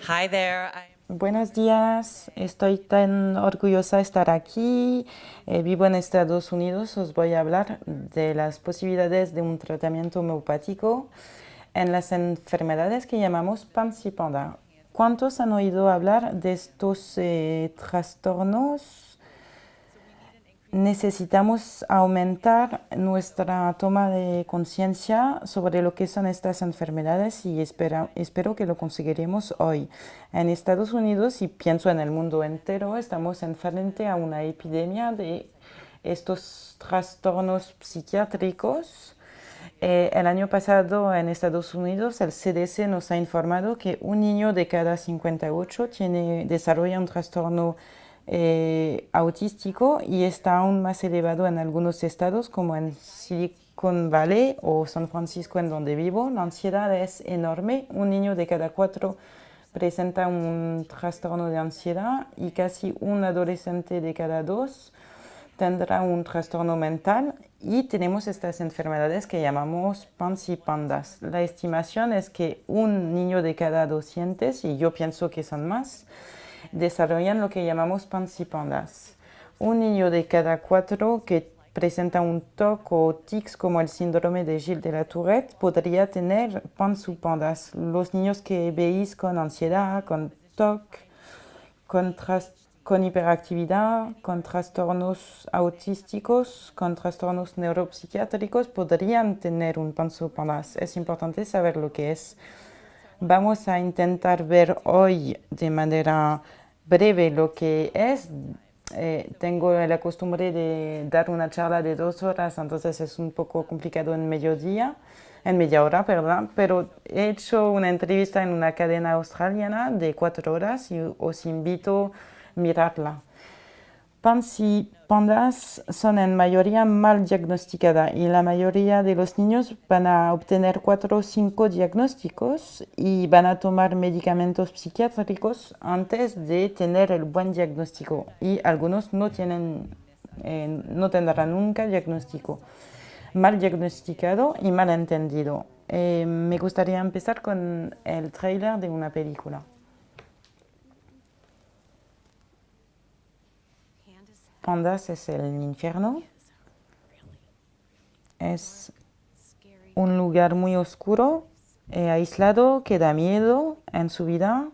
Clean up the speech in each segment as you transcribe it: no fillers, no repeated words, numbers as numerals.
Hi there. Buenos días, estoy tan orgullosa de estar aquí. Vivo en Estados Unidos. Os voy a hablar de las posibilidades de un tratamiento homeopático en las enfermedades que llamamos PAMS y PANDA. ¿Cuántos han oído hablar de estos trastornos? Necesitamos aumentar nuestra toma de conciencia sobre lo que son estas enfermedades y espero que lo conseguiremos hoy. En Estados Unidos y pienso en el mundo entero, estamos enfrente a una epidemia de estos trastornos psiquiátricos. El año pasado en Estados Unidos el CDC nos ha informado que un niño de cada 58 desarrolla un trastorno autístico y está aún más elevado en algunos estados como en Silicon Valley o San Francisco en donde vivo. La ansiedad es enorme. Un niño de cada 4 presenta un trastorno de ansiedad y casi un adolescente de cada 2 tendrá un trastorno mental y tenemos estas enfermedades que llamamos PANS y PANDAS. La estimación es que un niño de cada 200, y yo pienso que son más, desarrollan lo que llamamos PANS y PANDAS. Un niño de cada 4 que presenta un TOC o tics como el síndrome de Gilles de la Tourette podría tener PANS o PANDAS. Los niños que veis con ansiedad, con TOC, con hiperactividad, con trastornos autísticos, con trastornos neuropsiquiátricos, podrían tener un PANS. Es importante saber lo que es. Vamos a intentar ver hoy de manera breve lo que es. Tengo la costumbre de dar una charla de 2 horas, entonces es un poco complicado en media hora, perdón, pero he hecho una entrevista en una cadena australiana de 4 horas y os invito a mirarla. PANS y PANDAS son en mayoría mal diagnosticadas y la mayoría de los niños van a obtener 4 o 5 diagnósticos y van a tomar medicamentos psiquiátricos antes de tener el buen diagnóstico y algunos no tendrán nunca diagnóstico. Mal diagnosticado y mal entendido. Me gustaría empezar con el tráiler de una película. PANDAS es el infierno. Es un lugar muy oscuro, aislado, que da miedo en su vida.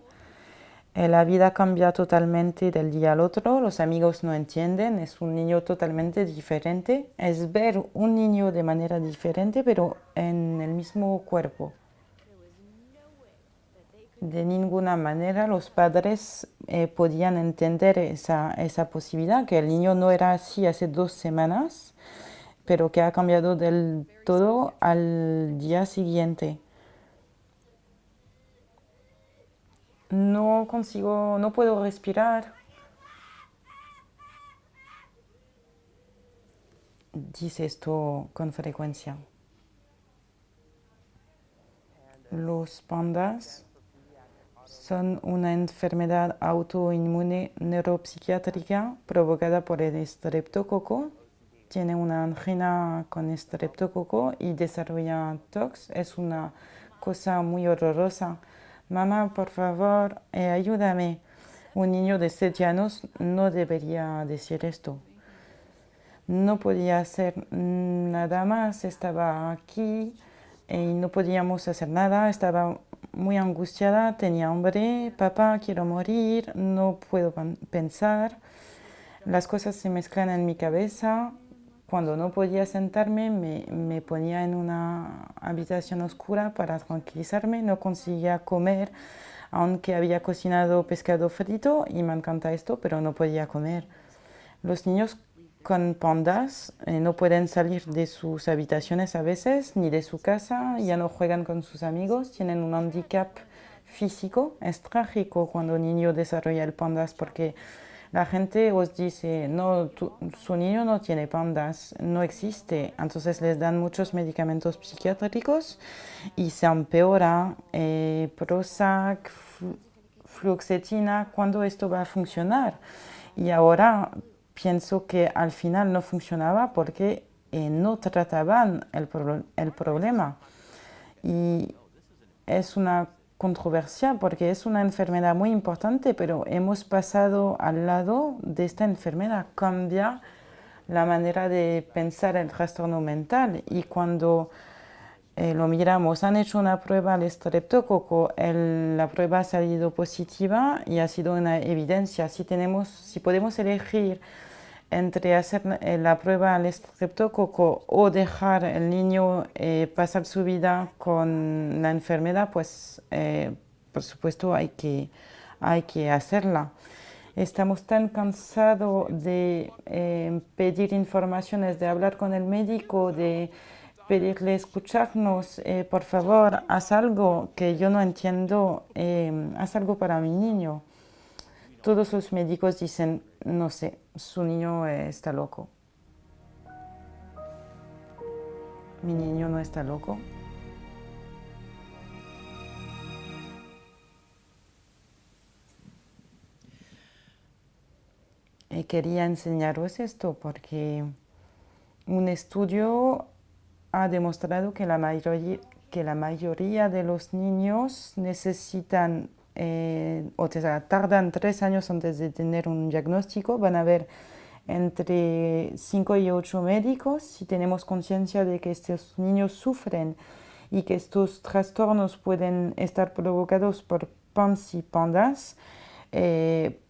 La vida cambia totalmente del día al otro, los amigos no entienden, es un niño totalmente diferente. Es ver un niño de manera diferente, pero en el mismo cuerpo. De ninguna manera los padres podían entender esa posibilidad, que el niño no era así hace 2 semanas, pero que ha cambiado del todo al día siguiente. No consigo, no puedo respirar, dice esto con frecuencia. Los pandas son una enfermedad autoinmune neuropsiquiátrica provocada por el estreptococo. Tiene una angina con estreptococo y desarrolla TOX. Es una cosa muy horrorosa. Mamá, por favor, ayúdame. Un niño de 7 años no debería decir esto. No podía hacer nada más, estaba aquí y no podíamos hacer nada, estaba muy angustiada, tenía hambre, papá, quiero morir, no puedo pensar, las cosas se mezclan en mi cabeza. Cuando no podía sentarme, me ponía en una habitación oscura para tranquilizarme, no conseguía comer, aunque había cocinado pescado frito y me encanta esto, pero no podía comer. Los niños con pandas no pueden salir de sus habitaciones a veces, ni de su casa, ya no juegan con sus amigos, tienen un handicap físico. Es trágico cuando un niño desarrolla el pandas porque la gente os dice, no, su niño no tiene pandas, no existe. Entonces les dan muchos medicamentos psiquiátricos y se empeora. Prozac, fluoxetina, ¿cuándo esto va a funcionar? Y ahora pienso que al final no funcionaba porque no trataban el problema. Y es una controversial porque es una enfermedad muy importante, pero hemos pasado al lado de esta enfermedad. Cambia la manera de pensar el trastorno mental y cuando lo miramos, han hecho una prueba al estreptococo, la prueba ha salido positiva y ha sido una evidencia. Si podemos elegir entre hacer la prueba al estreptococo o dejar al niño pasar su vida con la enfermedad, pues por supuesto hay que hacerla. Estamos tan cansados de pedir informaciones, de hablar con el médico, de pedirle escucharnos, por favor, haz algo que yo no entiendo, haz algo para mi niño. Todos los médicos dicen, no sé, su niño está loco. Mi niño no está loco. Quería enseñaros esto porque un estudio ha demostrado que la mayoría de los niños necesitan, o sea, tardan 3 años antes de tener un diagnóstico. Van a haber entre 5 y 8 médicos. Si tenemos conciencia de que estos niños sufren y que estos trastornos pueden estar provocados por PANS y PANDAS,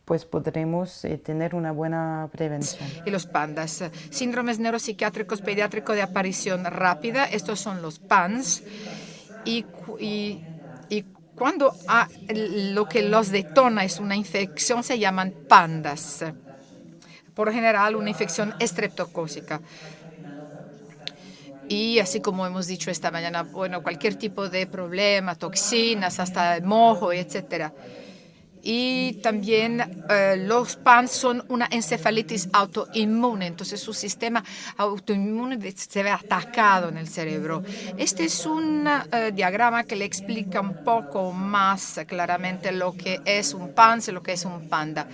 pues podremos tener una buena prevención. Y los PANDAS, síndromes neuropsiquiátricos pediátricos de aparición rápida, estos son los PANS. Y cuando lo que los detona es una infección, se llaman PANDAS. Por general, una infección estreptocócica. Y así como hemos dicho esta mañana, bueno, cualquier tipo de problema, toxinas, hasta el mojo, etcétera. Y también los PANS son una encefalitis autoinmune, entonces su sistema autoinmune se ve atacado en el cerebro. Este es un diagrama que le explica un poco más claramente lo que es un PANS y lo que es un PANDA.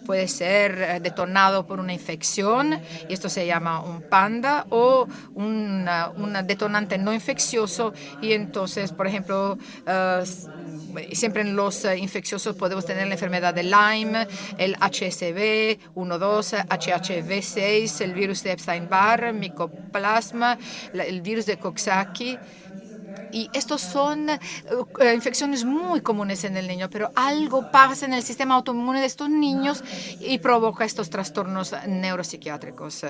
Puede ser detonado por una infección, y esto se llama un PANDA, o un detonante no infeccioso, y entonces, por ejemplo, siempre en los infecciosos podemos tener la enfermedad de Lyme, el HSV 1-2, HHV6, el virus de Epstein-Barr, Mycoplasma, el virus de Coxsackie. Y estos son infecciones muy comunes en el niño, pero algo pasa en el sistema autoinmune de estos niños y provoca estos trastornos neuropsiquiátricos.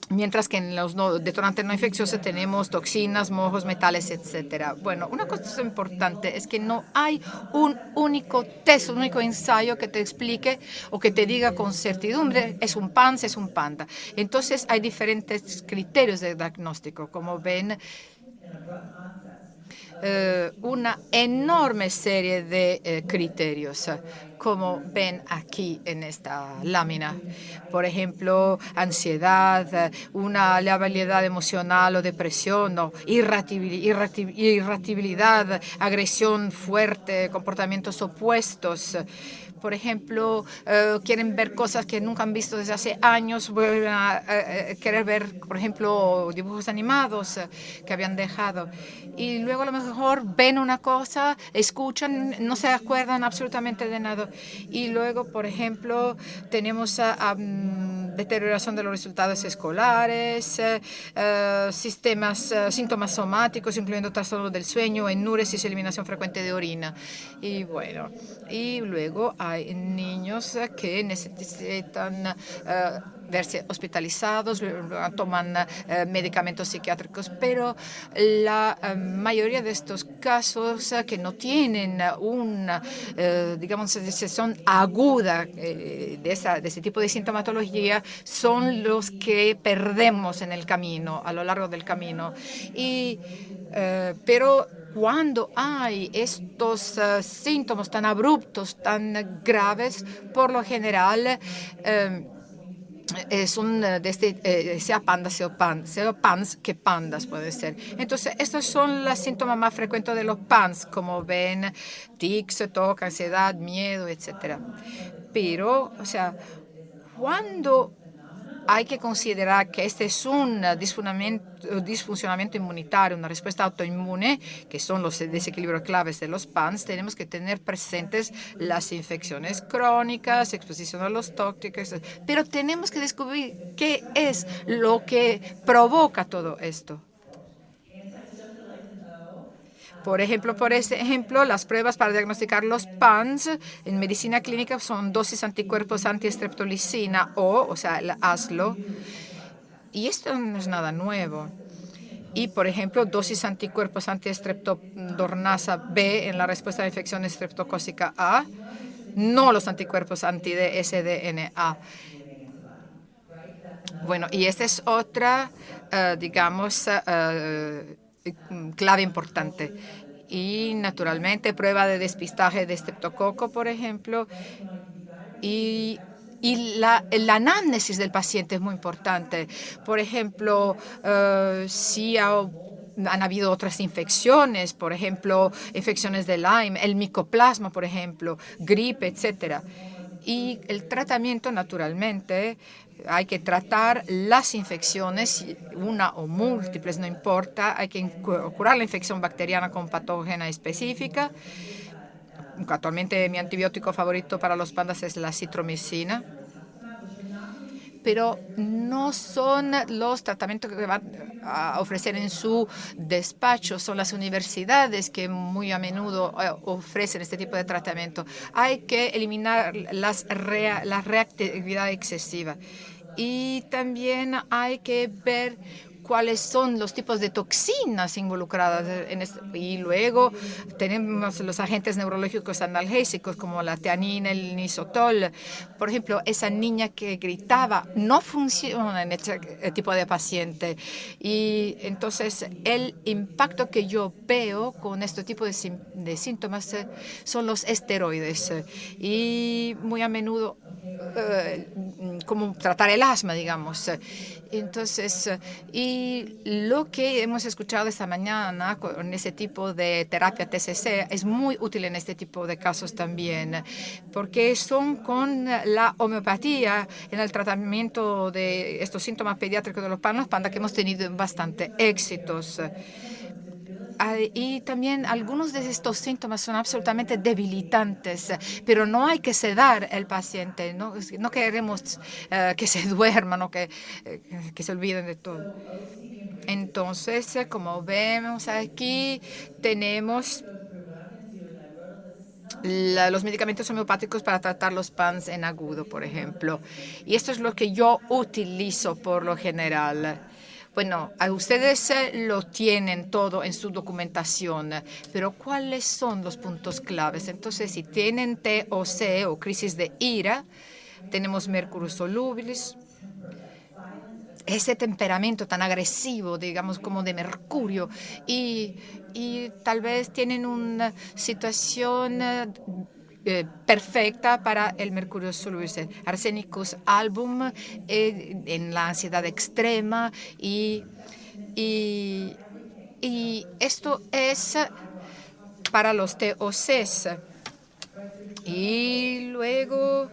Mientras que en los detonantes no infecciosos tenemos toxinas, mojos, metales, etcétera. Bueno, una cosa importante es que no hay un único test, un único ensayo que te explique o que te diga con certidumbre es un PANS, es un PANDA. Entonces hay diferentes criterios de diagnóstico. Como ven, una enorme serie de criterios, como ven aquí en esta lámina. Por ejemplo, ansiedad, una labilidad emocional o depresión, o irritabilidad, agresión fuerte, comportamientos opuestos. Por ejemplo, quieren ver cosas que nunca han visto desde hace años, vuelven a querer ver, por ejemplo, dibujos animados que habían dejado. Y luego a lo mejor ven una cosa, escuchan, no se acuerdan absolutamente de nada. Y luego, por ejemplo, tenemos deterioración de los resultados escolares, síntomas somáticos, incluyendo trastorno del sueño, enuresis, eliminación frecuente de orina. Y bueno, y luego hay niños que necesitan verse hospitalizados, toman medicamentos psiquiátricos, pero la mayoría de estos casos que no tienen una, digamos, sesión aguda de ese tipo de sintomatología son los que perdemos en el camino, a lo largo del camino. Pero cuando hay estos síntomas tan abruptos, tan graves, por lo general son sea PANDAS, sea PANS que PANDAS puede ser. Entonces, estos son los síntomas más frecuentes de los PANS, como ven, tics, TOC, ansiedad, miedo, etc. Pero, o sea, cuando hay que considerar que este es un disfuncionamiento inmunitario, una respuesta autoinmune, que son los desequilibrios claves de los PANS. Tenemos que tener presentes las infecciones crónicas, exposición a los tóxicos, pero tenemos que descubrir qué es lo que provoca todo esto. Por ejemplo, las pruebas para diagnosticar los PANS en medicina clínica son dosis anticuerpos antiestreptolicina o sea, el ASLO. Y esto no es nada nuevo. Y, por ejemplo, dosis anticuerpos antiestreptodornasa B en la respuesta a la infección estreptocócica A, no los anticuerpos anti-dsDNA. Bueno, y esta es otra, digamos, clave importante. Y, naturalmente, prueba de despistaje de estreptococo, por ejemplo. Y la anamnesis del paciente es muy importante. Por ejemplo, si han habido otras infecciones, por ejemplo, infecciones de Lyme, el micoplasma, por ejemplo, gripe, etcétera. Y el tratamiento, naturalmente, hay que tratar las infecciones, una o múltiples, no importa. Hay que curar la infección bacteriana con patógena específica. Actualmente mi antibiótico favorito para los pandas es la citromicina. Pero no son los tratamientos que van a ofrecer en su despacho, son las universidades que muy a menudo ofrecen este tipo de tratamiento. Hay que eliminar la reactividad excesiva y también hay que ver cuáles son los tipos de toxinas involucradas en esto. Y luego tenemos los agentes neurológicos analgésicos como la teanina, el nisotol. Por ejemplo, esa niña que gritaba no funciona en este tipo de paciente. Y entonces el impacto que yo veo con este tipo de síntomas son los esteroides. Y muy a menudo como tratar el asma, digamos. Entonces, y lo que hemos escuchado esta mañana con ese tipo de terapia TCC es muy útil en este tipo de casos también, porque son con la homeopatía en el tratamiento de estos síntomas pediátricos de los pandas que hemos tenido bastante éxitos. Y también algunos de estos síntomas son absolutamente debilitantes, pero no hay que sedar al paciente. No queremos que se duerman o que se olviden de todo. Entonces, como vemos aquí, tenemos los medicamentos homeopáticos para tratar los PANS en agudo, por ejemplo. Y esto es lo que yo utilizo por lo general. Bueno, a ustedes lo tienen todo en su documentación, pero ¿cuáles son los puntos claves? Entonces, si tienen TOC o crisis de ira, tenemos mercurio solubilis, ese temperamento tan agresivo, digamos, como de mercurio, y tal vez tienen una situación perfecta para el mercurio solubilis, Arsenicus album, en la ansiedad extrema, y esto es para los TOCs. Y luego,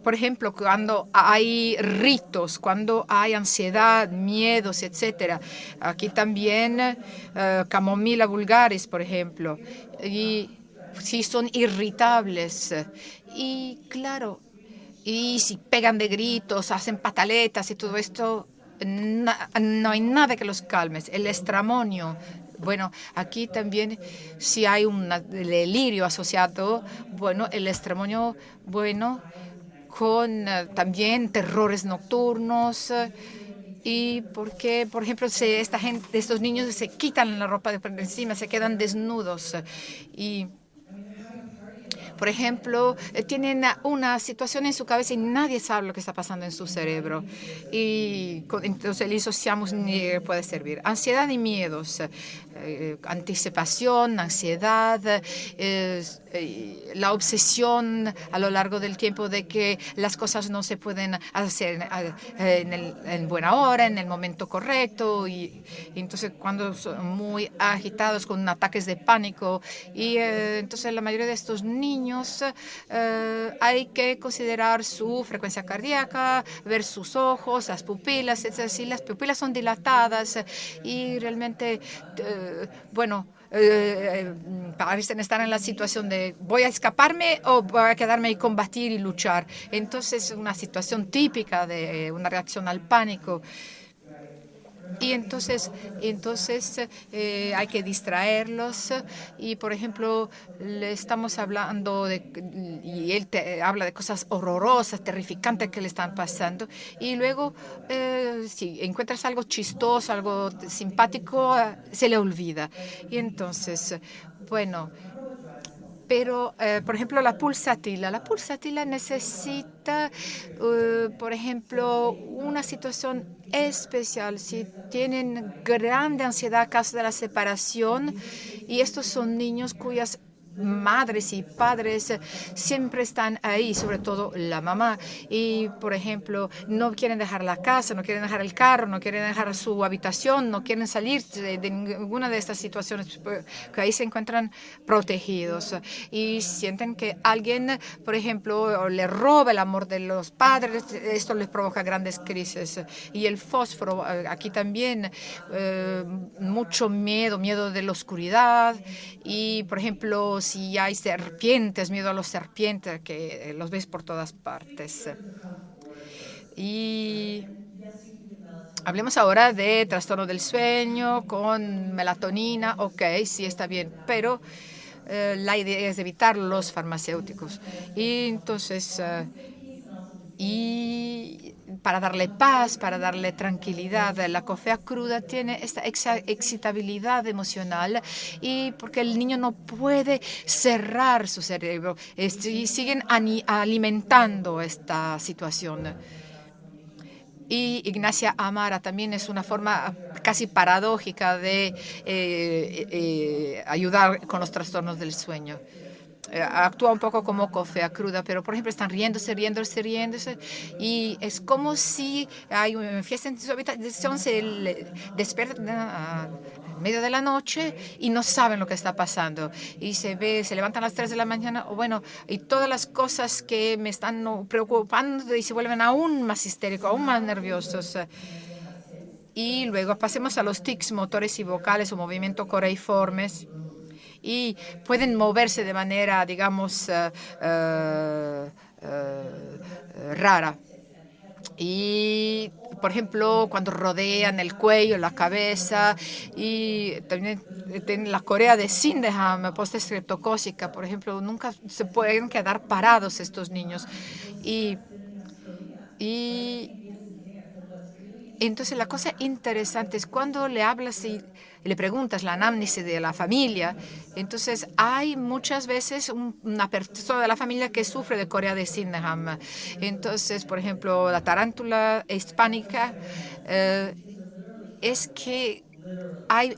por ejemplo, cuando hay ritos, cuando hay ansiedad, miedos, etcétera. Aquí también Camomila vulgaris, por ejemplo. Y si son irritables. Y claro, y si pegan de gritos, hacen pataletas y todo esto, no hay nada que los calme. El estramonio. Bueno, aquí también si hay un delirio asociado, bueno, el estramonio, bueno, con también terrores nocturnos. Y porque, por ejemplo, estos niños se quitan la ropa de por encima, se quedan desnudos. Y, por ejemplo, tienen una situación en su cabeza y nadie sabe lo que está pasando en su cerebro. Y entonces el isociamus ni puede servir. Ansiedad y miedos, anticipación, ansiedad, la obsesión a lo largo del tiempo de que las cosas no se pueden hacer en buena hora, en el momento correcto. Y entonces cuando son muy agitados con ataques de pánico. Y entonces la mayoría de estos niños hay que considerar su frecuencia cardíaca, ver sus ojos, las pupilas, etc. Si las pupilas son dilatadas y realmente, bueno, parecen estar en la situación de voy a escaparme o voy a quedarme y combatir y luchar. Entonces, es una situación típica de una reacción al pánico. Y entonces hay que distraerlos y, por ejemplo, le estamos hablando y él habla de cosas horrorosas, terrificantes que le están pasando. Y luego, si encuentras algo chistoso, algo simpático, se le olvida. Y entonces, bueno. Pero, por ejemplo, la pulsatila necesita, por ejemplo, una situación especial. Si tienen grande ansiedad a causa de la separación, y estos son niños cuyas madres y padres siempre están ahí, sobre todo la mamá. Y, por ejemplo, no quieren dejar la casa, no quieren dejar el carro, no quieren dejar su habitación, no quieren salir de ninguna de estas situaciones, que ahí se encuentran protegidos. Y sienten que alguien, por ejemplo, le roba el amor de los padres, esto les provoca grandes crisis. Y el fósforo, aquí también, mucho miedo de la oscuridad. Y, por ejemplo, si hay serpientes, miedo a los serpientes, que los ves por todas partes. Y hablemos ahora de trastorno del sueño con melatonina. Ok, sí, está bien, pero la idea es evitar los farmacéuticos. Y entonces, y para darle paz, para darle tranquilidad, la cofea cruda tiene esta excitabilidad emocional y porque el niño no puede cerrar su cerebro y siguen alimentando esta situación. Y Ignacia Amara también es una forma casi paradójica de ayudar con los trastornos del sueño. Actúa un poco como cofea cruda, pero por ejemplo están riéndose y es como si hay una fiesta en su habitación, se despiertan en medio de la noche y no saben lo que está pasando y se levantan a las 3 de la mañana y todas las cosas que me están preocupando y se vuelven aún más histéricos, aún más nerviosos. Y luego pasemos a los tics motores y vocales o movimientos coreiformes. Y pueden moverse de manera, digamos, rara. Y, por ejemplo, cuando rodean el cuello, la cabeza, y también la corea de Sydenham, postestreptocócica, por ejemplo, nunca se pueden quedar parados estos niños. Y entonces la cosa interesante es cuando le hablas y le preguntas la anamnesis de la familia, entonces hay muchas veces una persona de la familia que sufre de corea de Sydenham. Entonces, por ejemplo, la tarántula hispánica es que hay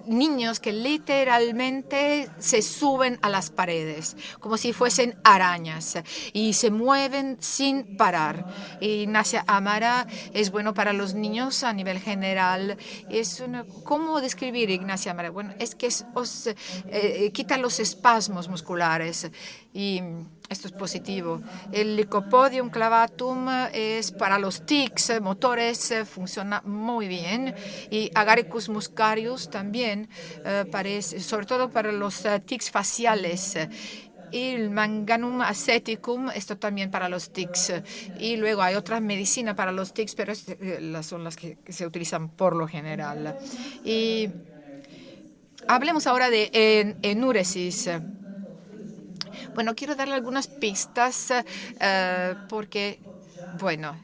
niños que literalmente se suben a las paredes, como si fuesen arañas, y se mueven sin parar. Ignacia Amara es bueno para los niños a nivel general. ¿Cómo describir Ignacia Amara? Bueno, es que quita los espasmos musculares y esto es positivo. El Lycopodium clavatum es para los tics motores, funciona muy bien. Y Agaricus muscarius también parece, sobre todo para los tics faciales. Y el Manganum aceticum, esto también para los tics. Y luego hay otra medicina para los tics, pero son las que se utilizan por lo general. Y hablemos ahora de enuresis. Bueno, quiero darle algunas pistas porque, bueno,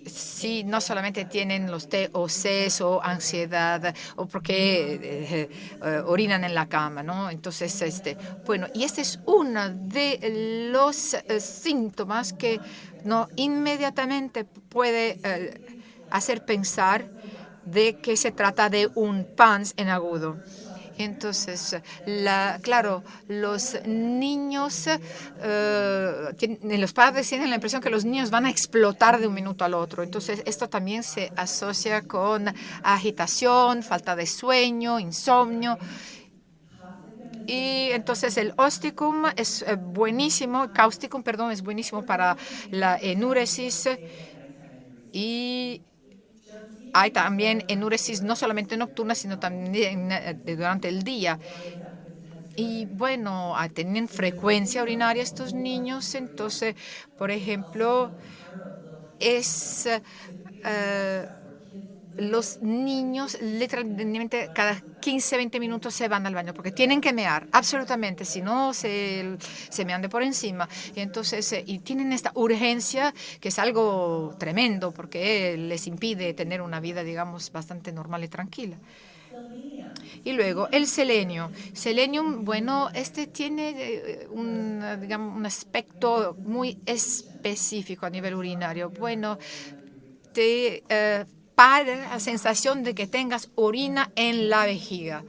si no solamente tienen los TOCs o ansiedad o porque orinan en la cama, ¿no? Entonces, y este es uno de los síntomas que no inmediatamente puede hacer pensar de que se trata de un PANS en agudo. Entonces, claro, los niños, los padres tienen la impresión que los niños van a explotar de un minuto al otro. Entonces, esto también se asocia con agitación, falta de sueño, insomnio. Y entonces el osticum es buenísimo, causticum, perdón, es buenísimo para la enuresis. Y hay también enuresis no solamente nocturna, sino también durante el día. Y bueno, tienen frecuencia urinaria estos niños, entonces, por ejemplo, es los niños literalmente cada 15, 20 minutos se van al baño porque tienen que mear, absolutamente, si no se mean de por encima. Y entonces, y tienen esta urgencia que es algo tremendo porque les impide tener una vida, digamos, bastante normal y tranquila. Y luego el selenio. Selenium, bueno, este tiene digamos, un aspecto muy específico a nivel urinario. Bueno, te para la sensación de que tengas orina en la vejiga.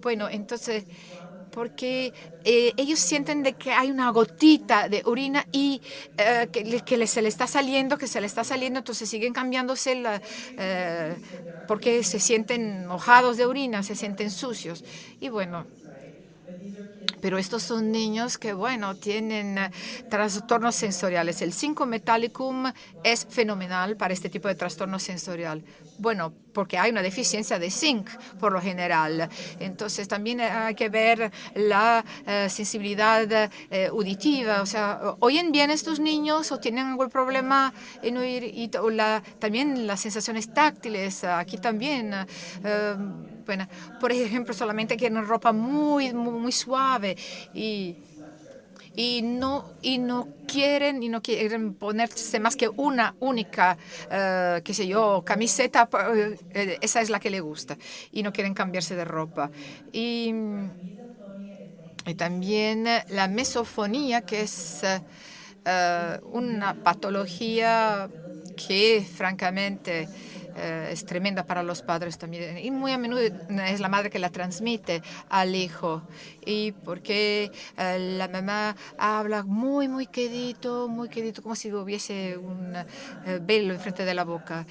Bueno, entonces, porque ellos sienten de que hay una gotita de orina y que se le está saliendo, entonces siguen cambiándose porque se sienten mojados de orina, se sienten sucios. Y bueno, pero estos son niños que, bueno, tienen trastornos sensoriales. El 5 metallicum es fenomenal para este tipo de trastorno sensorial. Bueno, porque hay una deficiencia de zinc por lo general. Entonces también hay que ver la sensibilidad auditiva. O sea, ¿oyen bien estos niños o tienen algún problema en oír? Y también las sensaciones táctiles, aquí también. Bueno, por ejemplo, solamente quieren ropa muy, muy, muy suave y no quieren ponerse más que una única, qué sé yo, camiseta, esa es la que le gusta, y no quieren cambiarse de ropa. Y también la mesofonía, que es una patología que francamente es tremenda para los padres también. Y muy a menudo es la madre que la transmite al hijo. Y porque la mamá habla muy, muy quedito, como si hubiese un velo enfrente de la boca.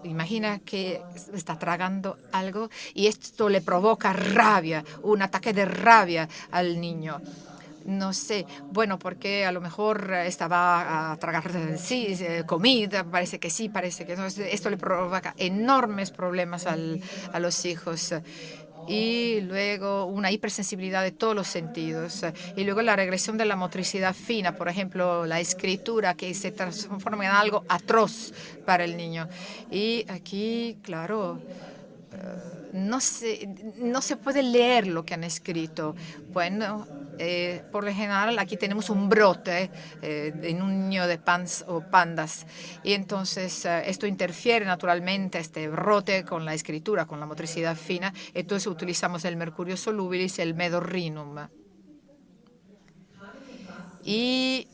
Imagina que está tragando algo y esto le provoca rabia, un ataque de rabia al niño. No sé, bueno, porque a lo mejor estaba a tragar, sí, comida, parece que sí, parece que no. Esto le provoca enormes problemas a los hijos. Y luego una hipersensibilidad de todos los sentidos. Y luego la regresión de la motricidad fina, por ejemplo, la escritura que se transforma en algo atroz para el niño. Y aquí, claro, no se puede leer lo que han escrito. Bueno, por lo general aquí tenemos un brote en un niño de pans o pandas y entonces esto interfiere naturalmente, este brote, con la escritura, con la motricidad fina. Entonces utilizamos el mercurio solubilis, el medorrinum. Y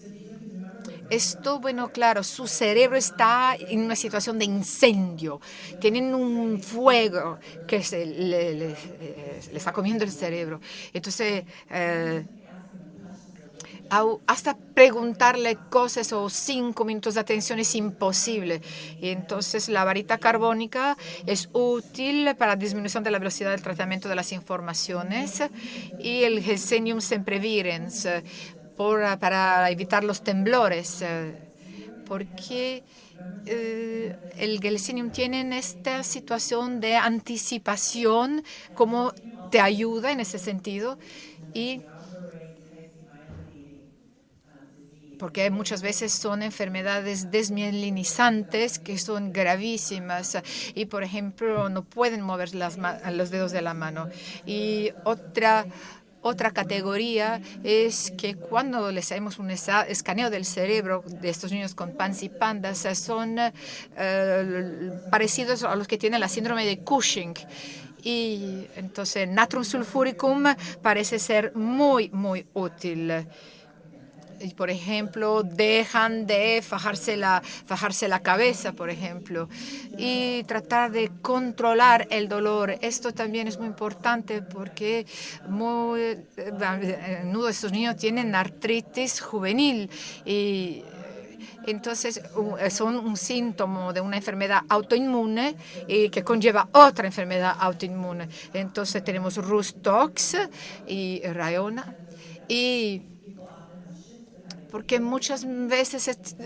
esto, bueno, claro, su cerebro está en una situación de incendio. Tienen un fuego que le está comiendo el cerebro. Entonces, hasta preguntarle cosas o 5 minutos de atención es imposible. Y entonces la varita carbónica es útil para disminución de la velocidad del tratamiento de las informaciones y el Gelsenium semprevirens para evitar los temblores, porque el Gelsenium tiene esta situación de anticipación, como te ayuda en ese sentido, y porque muchas veces son enfermedades desmielinizantes que son gravísimas y, por ejemplo, no pueden mover los dedos de la mano. Y otra categoría es que cuando les hacemos un escaneo del cerebro de estos niños con PANS y PANDAS, son parecidos a los que tienen la síndrome de Cushing. Y entonces natrium sulfuricum parece ser muy, muy útil. Y, por ejemplo, dejan de fajarse la cabeza, por ejemplo, y tratar de controlar el dolor. Esto también es muy importante porque a menudo estos niños tienen artritis juvenil y Entonces, son un síntoma de una enfermedad autoinmune y que conlleva otra enfermedad autoinmune. Entonces, tenemos Rux-Tox y Rayona. Y porque muchas veces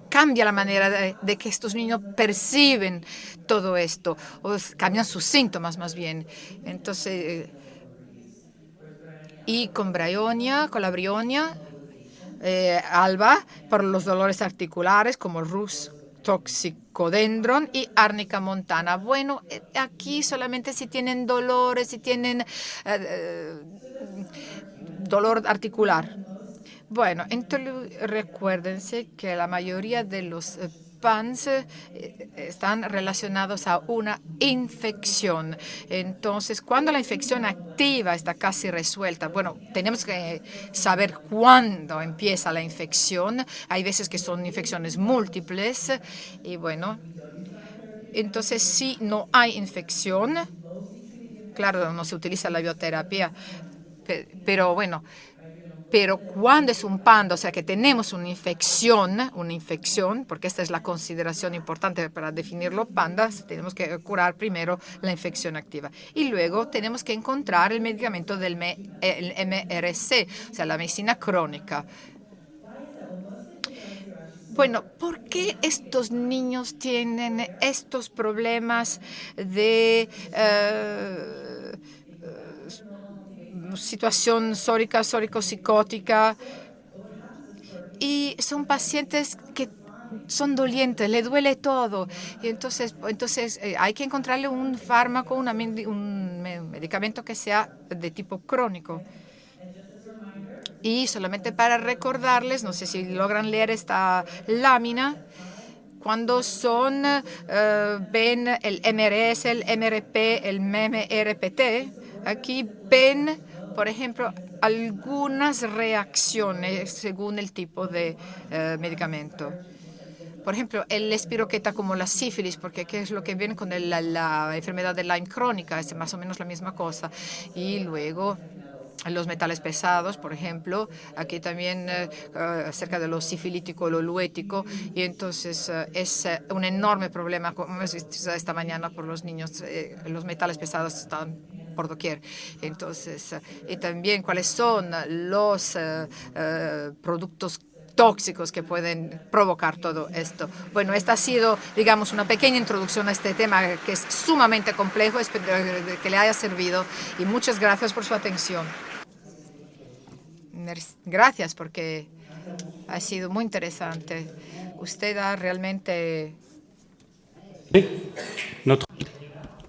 cambia la manera de que estos niños perciben todo esto, o cambian sus síntomas más bien. Entonces, y con la brionia, alba, por los dolores articulares como Rux toxicodendron y árnica montana. Bueno, aquí solamente si tienen dolores, si tienen dolor articular. Bueno, entonces recuérdense que la mayoría de los PANS están relacionados a una infección. Entonces, cuando la infección activa está casi resuelta, bueno, tenemos que saber cuándo empieza la infección. Hay veces que son infecciones múltiples y bueno, entonces si no hay infección, claro, no se utiliza la bioterapia, pero bueno, pero cuando es un panda, o sea que tenemos una infección, porque esta es la consideración importante para definir los pandas, tenemos que curar primero la infección activa. Y luego tenemos que encontrar el medicamento del el MRC, o sea, la medicina crónica. Bueno, ¿por qué estos niños tienen estos problemas de situación sórico-psicótica? Y son pacientes que son dolientes, le duele todo. Y entonces hay que encontrarle un fármaco, un medicamento que sea de tipo crónico. Y solamente para recordarles, no sé si logran leer esta lámina, cuando ven el MRS, el MRP, el MMRPT, aquí ven, por ejemplo, algunas reacciones según el tipo de medicamento. Por ejemplo, el espiroqueta como la sífilis, porque ¿qué es lo que viene con la enfermedad de Lyme crónica? Es más o menos la misma cosa. Y luego los metales pesados, por ejemplo, aquí también acerca de lo sifilítico, lo luético, y entonces es un enorme problema, como hemos visto esta mañana por los niños, los metales pesados están por doquier. Entonces, y también cuáles son los productos tóxicos que pueden provocar todo esto. Bueno, esta ha sido, digamos, una pequeña introducción a este tema que es sumamente complejo. Espero que le haya servido y muchas gracias por su atención. Gracias porque ha sido muy interesante. Usted ha realmente...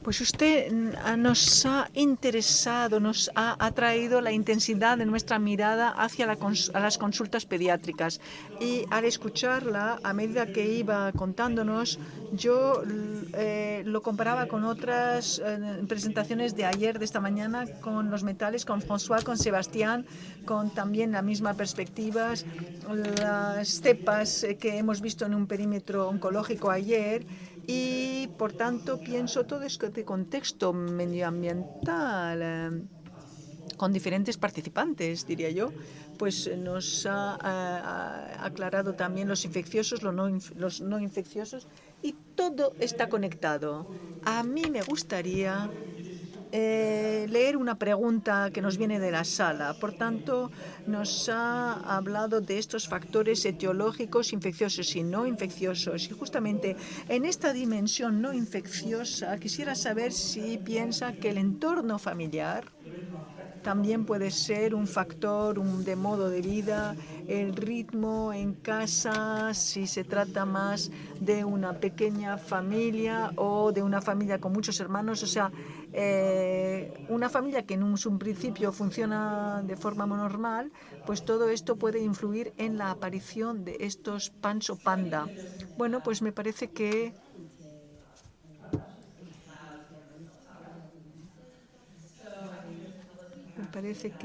Pues usted nos ha interesado, nos ha atraído la intensidad de nuestra mirada hacia las consultas pediátricas. Y al escucharla, a medida que iba contándonos, yo lo comparaba con otras presentaciones de ayer, de esta mañana, con los metales, con François, con Sebastián, con también la misma perspectiva, las cepas que hemos visto en un perímetro oncológico ayer. Y, por tanto, pienso todo este contexto medioambiental con diferentes participantes, diría yo, pues nos ha aclarado también los infecciosos, los no infecciosos, y todo está conectado. A mí me gustaría leer una pregunta que nos viene de la sala. Por tanto, nos ha hablado de estos factores etiológicos infecciosos y no infecciosos. Y justamente en esta dimensión no infecciosa, quisiera saber si piensa que el entorno familiar también puede ser un factor de modo de vida, el ritmo en casa, si se trata más de una pequeña familia o de una familia con muchos hermanos, o sea, una familia que en un principio funciona de forma normal, pues todo esto puede influir en la aparición de estos PANS o panda. Bueno, pues me parece que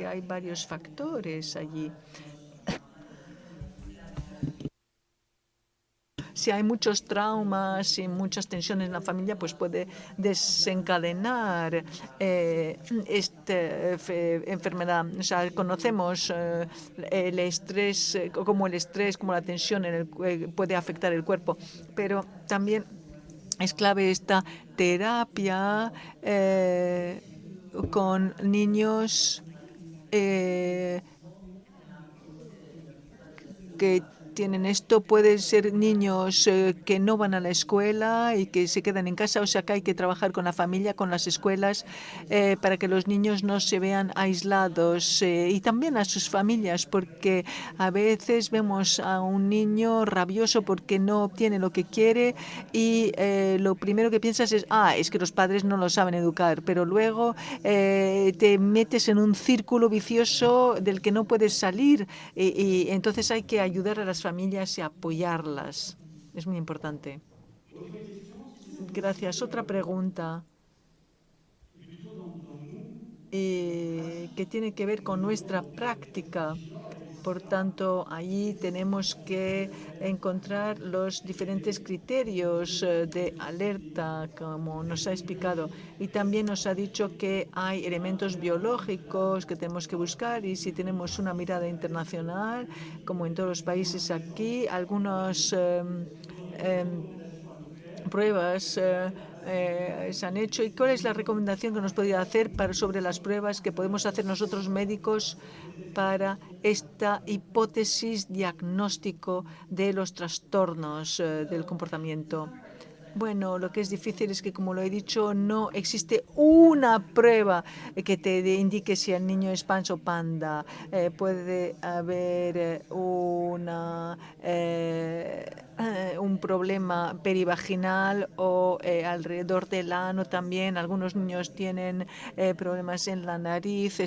hay varios factores allí. si hay muchos traumas y muchas tensiones en la familia, pues puede desencadenar esta enfermedad. O sea, conocemos el estrés, como la tensión puede afectar el cuerpo, pero también es clave esta terapia con niños que tienen esto. Pueden ser niños que no van a la escuela y que se quedan en casa, o sea que hay que trabajar con la familia, con las escuelas, para que los niños no se vean aislados, y también a sus familias, porque a veces vemos a un niño rabioso porque no obtiene lo que quiere y lo primero que piensas es que los padres no lo saben educar, pero luego te metes en un círculo vicioso del que no puedes salir, y entonces hay que ayudar a las familias y apoyarlas. Es muy importante. Gracias. Otra pregunta que tiene que ver con nuestra práctica. Por tanto, allí tenemos que encontrar los diferentes criterios de alerta, como nos ha explicado. Y también nos ha dicho que hay elementos biológicos que tenemos que buscar, y si tenemos una mirada internacional, como en todos los países aquí, algunas pruebas se han hecho. ¿Y cuál es la recomendación que nos podría hacer sobre las pruebas que podemos hacer nosotros médicos para esta hipótesis diagnóstico de los trastornos del comportamiento? Bueno, lo que es difícil es que, como lo he dicho, no existe una prueba que te indique si el niño es PANS o PANDA. Puede haber un problema perivaginal o alrededor del ano también. Algunos niños tienen problemas en la nariz,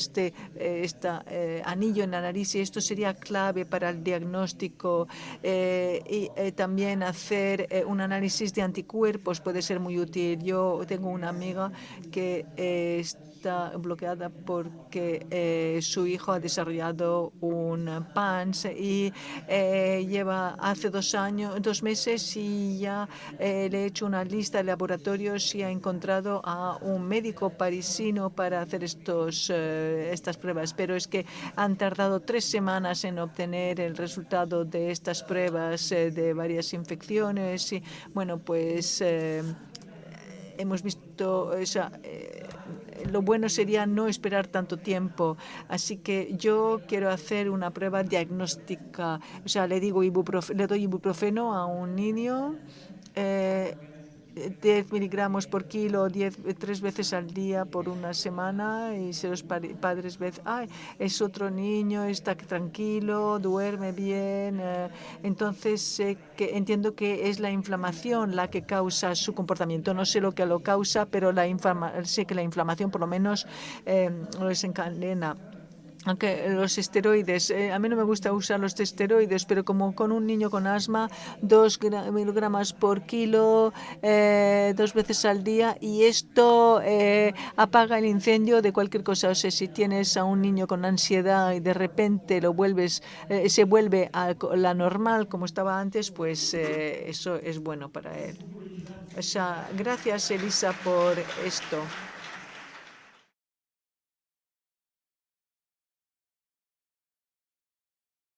anillo en la nariz, y esto sería clave para el diagnóstico. Y también hacer un análisis de anticuerpos puede ser muy útil. Yo tengo una amiga que está bloqueada porque su hijo ha desarrollado un PANS y lleva hace 2 meses, y ya le he hecho una lista de laboratorios y ha encontrado a un médico parisino para hacer estas pruebas. Pero es que han tardado 3 semanas en obtener el resultado de estas pruebas de varias infecciones. Y bueno, pues hemos visto, lo bueno sería no esperar tanto tiempo. Así que yo quiero hacer una prueba diagnóstica. O sea, le doy ibuprofeno a un niño, 10 miligramos por kilo, 3 veces al día por una semana, y si los padres ven, es otro niño, está tranquilo, duerme bien, entonces entiendo que es la inflamación la que causa su comportamiento. No sé lo que lo causa, pero sé que la inflamación por lo menos lo desencadena. Aunque los esteroides, a mí no me gusta usar los esteroides, pero como con un niño con asma, 2 miligramos por kilo, 2 veces al día, y esto apaga el incendio de cualquier cosa. O sea, si tienes a un niño con ansiedad y de repente se vuelve a la normal como estaba antes, pues eso es bueno para él. O sea, gracias, Elisa, por esto.